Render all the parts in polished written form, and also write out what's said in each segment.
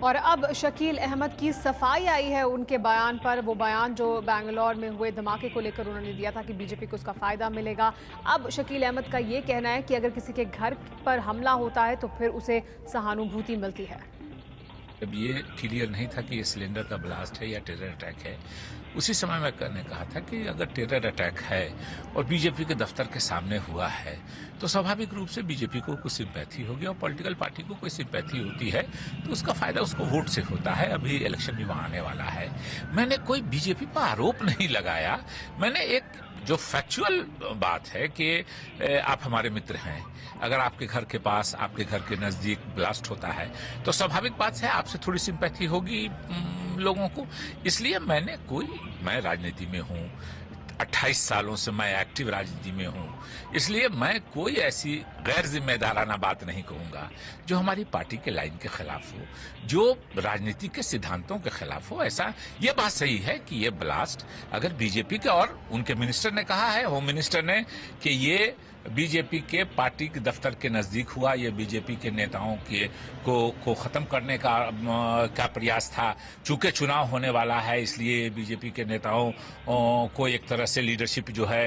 और अब शकील अहमद की सफाई आई है उनके बयान पर। वो बयान जो बेंगलोर में हुए धमाके को लेकर उन्होंने दिया था कि बीजेपी को उसका फायदा मिलेगा। अब शकील अहमद का ये कहना है कि अगर किसी के घर पर हमला होता है तो फिर उसे सहानुभूति मिलती है। जब ये क्लियर नहीं था कि ये सिलेंडर का ब्लास्ट है या टेरर अटैक है, उसी समय मैंने कहा था कि अगर टेरर अटैक है और बीजेपी के दफ्तर के सामने हुआ है तो स्वाभाविक रूप से बीजेपी को कुछ सिंपैथी होगी और पॉलिटिकल पार्टी को कोई सिंपैथी होती है तो उसका फायदा उसको वोट से होता है। अभी इलेक्शन भी वहां आने वाला है। मैंने कोई बीजेपी पर आरोप नहीं लगाया। मैंने एक जो फैक्चुअल बात है कि आप हमारे मित्र हैं, अगर आपके घर के पास, आपके घर के नजदीक ब्लास्ट होता है तो स्वाभाविक बात है आपसे थोड़ी सिंपैथी होगी लोगों को। इसलिए मैं राजनीति में हूं, 28 सालों से मैं एक्टिव राजनीति में हूं, इसलिए मैं कोई ऐसी गैर जिम्मेदाराना बात नहीं कहूंगा जो हमारी पार्टी के लाइन के खिलाफ हो, जो राजनीति के सिद्धांतों के खिलाफ हो। ऐसा ये बात सही है कि ये ब्लास्ट अगर बीजेपी के, और उनके मिनिस्टर ने कहा है, होम मिनिस्टर ने, कि ये बीजेपी के पार्टी के दफ्तर के नजदीक हुआ, ये बीजेपी के नेताओं को खत्म करने का प्रयास था। चूंकि चुनाव होने वाला है इसलिए बीजेपी के नेताओं को एक तरह से लीडरशिप जो है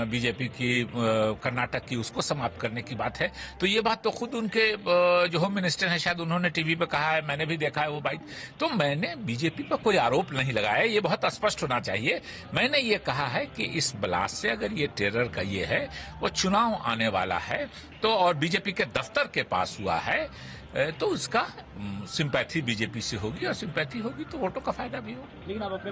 बीजेपी की कर्नाटक की, उसको समाप्त करने की बात है। तो ये बात तो खुद उनके जो होम मिनिस्टर हैं शायद उन्होंने टीवी पे कहा है, मैंने भी देखा है वो बाइट। तो मैंने बीजेपी पर कोई आरोप नहीं लगाया, ये बहुत स्पष्ट होना चाहिए। मैंने ये कहा है कि इस ब्लास्ट से अगर ये टेरर का ये है, वो चुनाव आने वाला है तो, और बीजेपी के दफ्तर के पास हुआ है तो उसका सिंपैथी बीजेपी से होगी, और सिंपैथी होगी तो वोटों का फायदा भी होगा। लेकिन आप अपने